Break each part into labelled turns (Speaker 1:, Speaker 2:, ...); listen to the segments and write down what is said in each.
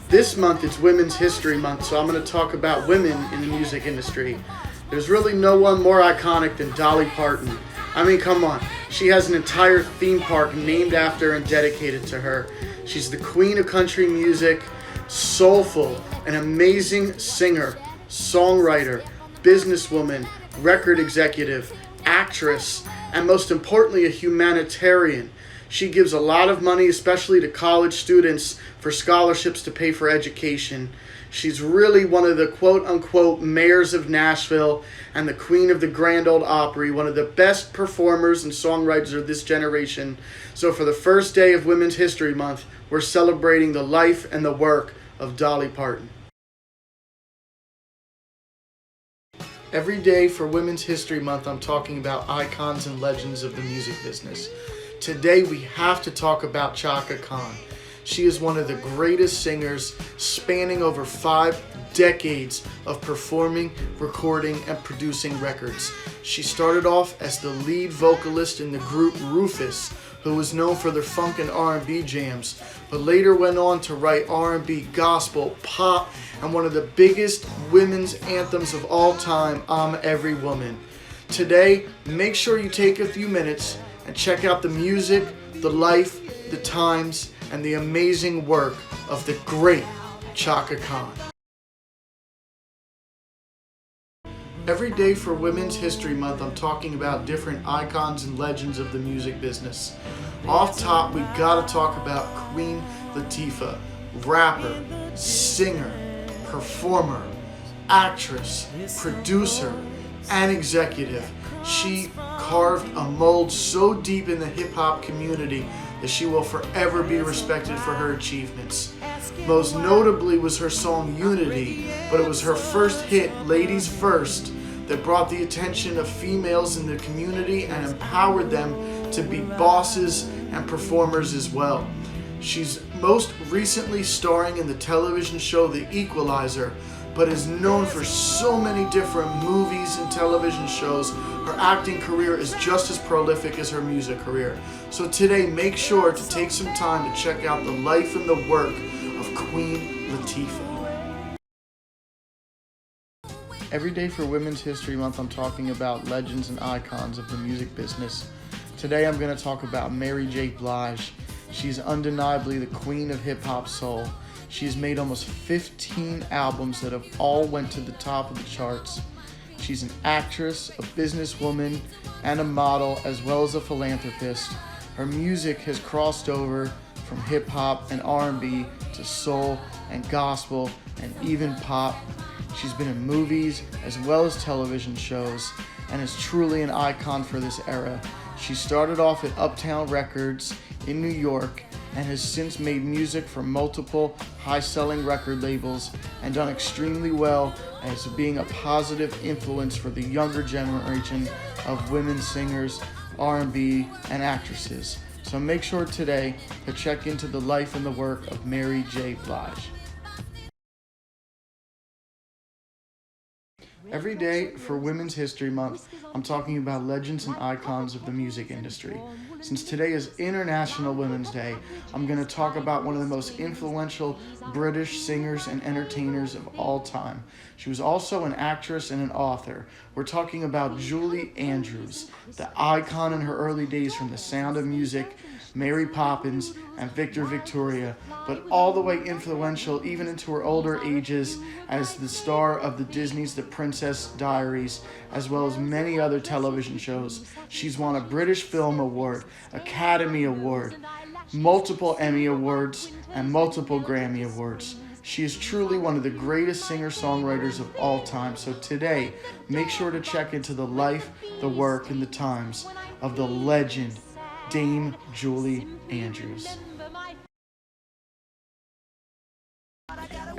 Speaker 1: This month it's Women's History Month, so I'm going to talk about women in the music industry. There's really no one more iconic than Dolly Parton. I mean, come on. She has an entire theme park named after and dedicated to her. She's the queen of country music, soulful, an amazing singer, songwriter, businesswoman, record executive, actress, and most importantly, a humanitarian. She gives a lot of money, especially to college students, for scholarships to pay for education. She's really one of the quote-unquote mayors of Nashville and the queen of the Grand Ole Opry, one of the best performers and songwriters of this generation. So for the first day of Women's History Month, we're celebrating the life and the work of Dolly Parton. Every day for Women's History Month, I'm talking about icons and legends of the music business. Today we have to talk about Chaka Khan. She is one of the greatest singers, spanning over 5 decades of performing, recording, and producing records. She started off as the lead vocalist in the group Rufus, who was known for their funk and R&B jams, but later went on to write R&B, gospel, pop, and one of the biggest women's anthems of all time, I'm Every Woman. Today, make sure you take a few minutes and check out the music, the life, the times, and the amazing work of the great Chaka Khan. Every day for Women's History Month, I'm talking about different icons and legends of the music business. Off top, we gotta talk about Queen Latifah, rapper, singer, performer, actress, producer, and executive. She carved a mold so deep in the hip-hop community that she will forever be respected for her achievements. Most notably was her song Unity, but it was her first hit, Ladies First, that brought the attention of females in the community and empowered them to be bosses and performers as well. She's most recently starring in the television show The Equalizer, but is known for so many different movies and television shows. Her acting career is just as prolific as her music career. So today, make sure to take some time to check out the life and the work of Queen Latifah. Every day for Women's History Month, I'm talking about legends and icons of the music business. Today, I'm going to talk about J Blige. She's undeniably the queen of hip-hop soul. She's made almost 15 albums that have all went to the top of the charts. She's an actress, a businesswoman, and a model, as well as a philanthropist. Her music has crossed over from hip-hop and R&B to soul and gospel and even pop. She's been in movies as well as television shows and is truly an icon for this era. She started off at Uptown Records in New York and has since made music for multiple high-selling record labels and done extremely well as being a positive influence for the younger generation of women singers, R&B, and actresses. So make sure today to check into the life and the work of J Blige. Every day for Women's History Month, I'm talking about legends and icons of the music industry. Since today is International Women's Day, I'm going to talk about one of the most influential British singers and entertainers of all time. She was also an actress and an author. We're talking about Julie Andrews, the icon in her early days from The Sound of Music, Mary Poppins, and Victor Victoria, but all the way influential even into her older ages as the star of the Disney's The Princess Diaries, as well as many other television shows. She's won a British Film Award, Academy Award, multiple Emmy Awards, and multiple Grammy Awards. She is truly one of the greatest singer-songwriters of all time. So today, make sure to check into the life, the work, and the times of the legend, Dame Julie Andrews.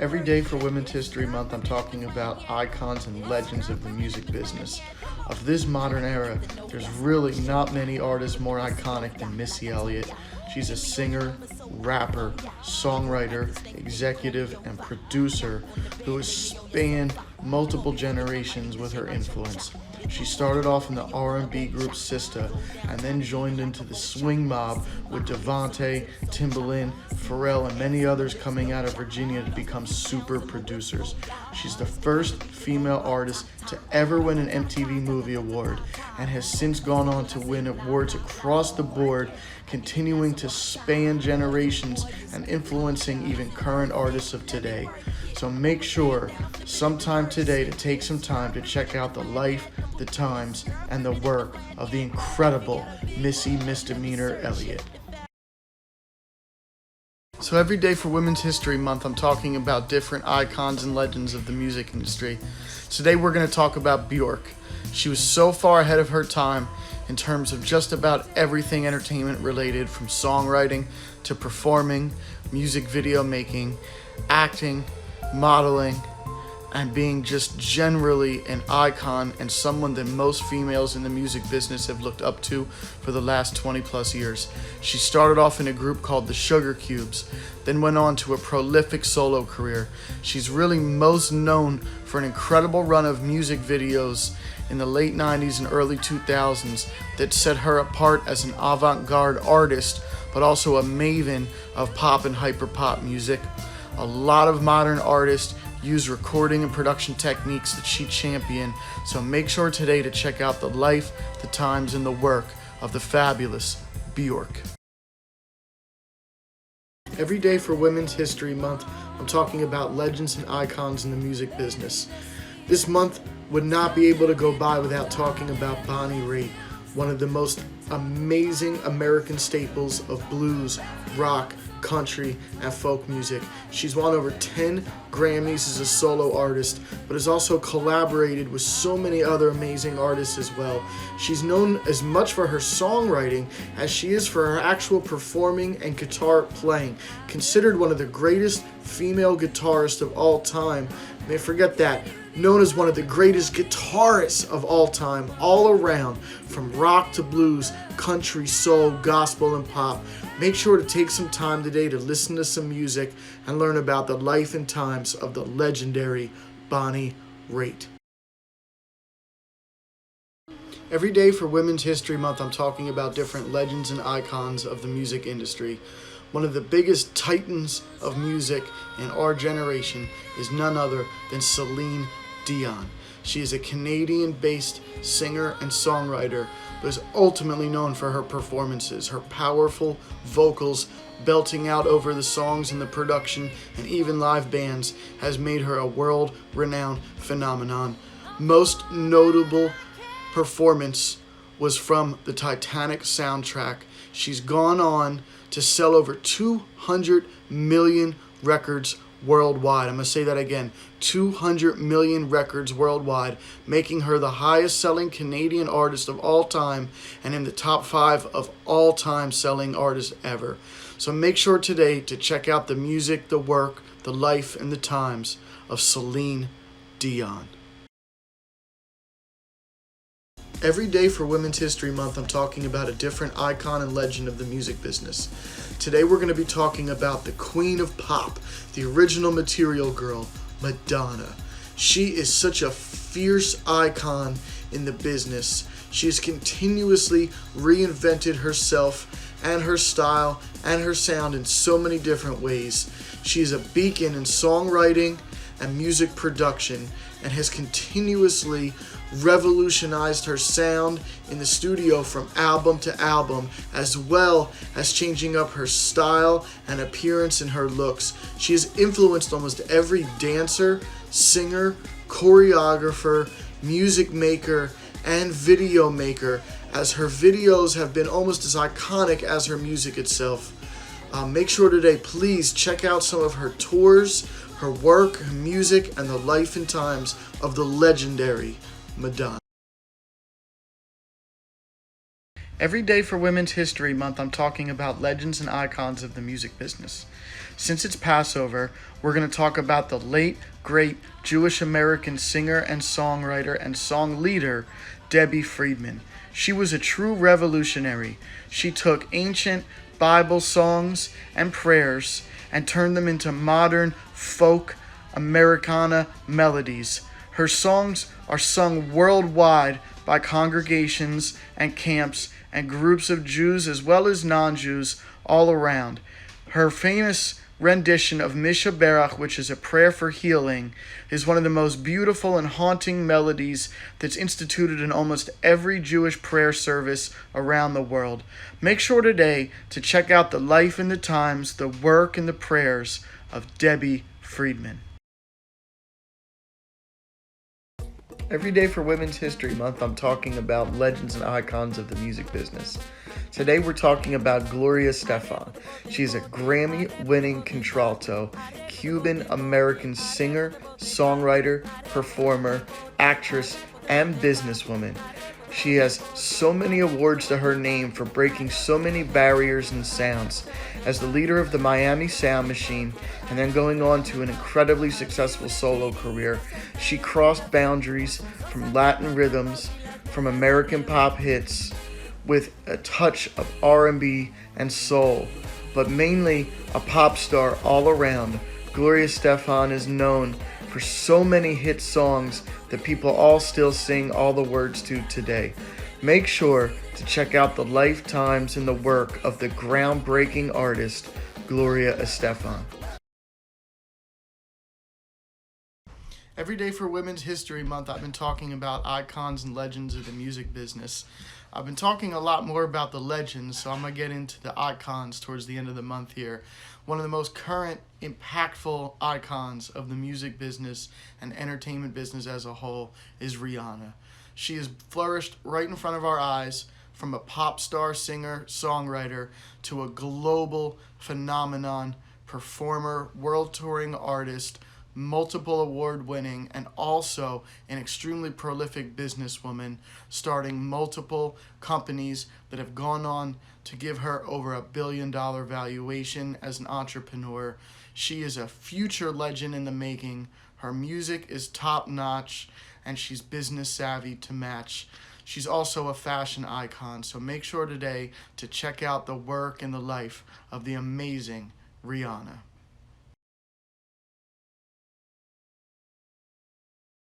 Speaker 1: Every day for Women's History Month, I'm talking about icons and legends of the music business. Of this modern era, there's really not many artists more iconic than Missy Elliott. She's a singer, rapper, songwriter, executive, and producer who has spanned multiple generations with her influence. She started off in the R&B group Sista and then joined into the swing mob with Devontae, Timbaland, Pharrell, and many others coming out of Virginia to become super producers. She's the first female artist to ever win an MTV Movie Award and has since gone on to win awards across the board, continuing to span generations and influencing even current artists of today. So make sure sometime today to take some time to check out the life, the times, and the work of the incredible Missy Misdemeanor Elliott. So every day for Women's History Month, I'm talking about different icons and legends of the music industry. Today we're going to talk about Bjrk. She was so far ahead of her time in terms of just about everything entertainment related, from songwriting to performing, music video making, acting, modeling, and being just generally an icon and someone that most females in the music business have looked up to for the last 20 plus years. She started off in a group called the Sugar Cubes, then went on to a prolific solo career. She's really most known for an incredible run of music videos in the late 90s and early 2000s that set her apart as an avant-garde artist, but also a maven of pop and hyper-pop music. A lot of modern artists use recording and production techniques that she championed, so make sure today to check out the life, the times, and the work of the fabulous Bjrk. Every day for Women's History Month, I'm talking about legends and icons in the music business. This month would not be able to go by without talking about Bonnie Raitt, one of the most amazing American staples of blues, rock, country, and folk music. She's won over 10 Grammys as a solo artist, but has also collaborated with so many other amazing artists as well. She's known as much for her songwriting as she is for her actual performing and guitar playing. Considered one of the greatest female guitarists of all time, forget that, known as one of the greatest guitarists of all time, all around, from rock to blues, country, soul, gospel, and pop. Make sure to take some time today to listen to some music and learn about the life and times of the legendary Bonnie Raitt. Every day for Women's History Month, I'm talking about different legends and icons of the music industry. One of the biggest titans of music in our generation is none other than Celine Dion. She is a Canadian-based singer and songwriter, but is ultimately known for her performances. Her powerful vocals, belting out over the songs and the production, and even live bands, has made her a world-renowned phenomenon. Most notable performance was from the Titanic soundtrack. She's gone on to sell over 200 million records worldwide. I'm going to say that again, 200 million records worldwide, making her the highest selling Canadian artist of all time and in the top 5 of all time selling artists ever. So make sure today to check out the music, the work, the life, and the times of Celine Dion. Every day for Women's History Month, I'm talking about a different icon and legend of the music business. Today we're going to be talking about the Queen of Pop, the original Material Girl, Madonna. She is such a fierce icon in the business. She has continuously reinvented herself and her style and her sound in so many different ways. She is a beacon in songwriting and music production and has continuously revolutionized her sound in the studio from album to album, as well as changing up her style and appearance and her looks. She has influenced almost every dancer, singer, choreographer, music maker, and video maker, as her videos have been almost as iconic as her music itself. Make sure today, please check out some of her tours, her work, her music, and the life and times of the legendary Madonna. Every day for Women's History Month, I'm talking about legends and icons of the music business. Since it's Passover, we're going to talk about the late, great Jewish American singer and songwriter and song leader, Debbie Friedman. She was a true revolutionary. She took ancient Bible songs and prayers and turned them into modern folk Americana melodies. Her songs are sung worldwide by congregations and camps and groups of Jews as well as non-Jews all around. Her famous rendition of Misha Bjrk, which is a prayer for healing, is one of the most beautiful and haunting melodies that's instituted in almost every Jewish prayer service around the world. Make sure today to check out the life and the times, the work and the prayers of Debbie Friedman. Every day for Women's History Month, I'm talking about legends and icons of the music business. Today we're talking about Gloria Estefan. She's a Grammy-winning contralto, Cuban-American singer, songwriter, performer, actress, and businesswoman. She has so many awards to her name for breaking so many barriers and sounds. As the leader of the Miami Sound Machine and then going on to an incredibly successful solo career, she crossed boundaries from Latin rhythms, from American pop hits, with a touch of R&B and soul, but mainly a pop star all around. Gloria Estefan is known for so many hit songs that people all still sing all the words to today. Make sure to check out the lifetimes and the work of the groundbreaking artist, Gloria Estefan. Every day for Women's History Month, I've been talking about icons and legends of the music business. I've been talking a lot more about the legends, so I'm going to get into the icons towards the end of the month here. One of the most current, impactful icons of the music business and entertainment business as a whole is Rihanna. She has flourished right in front of our eyes, from a pop star, singer, songwriter, to a global phenomenon, performer, world touring artist, multiple award winning, and also an extremely prolific businesswoman, starting multiple companies that have gone on to give her over $1 billion valuation as an entrepreneur. She is a future legend in the making. Her music is top notch, and she's business savvy to match. She's also a fashion icon, so make sure today to check out the work and the life of the amazing Rihanna.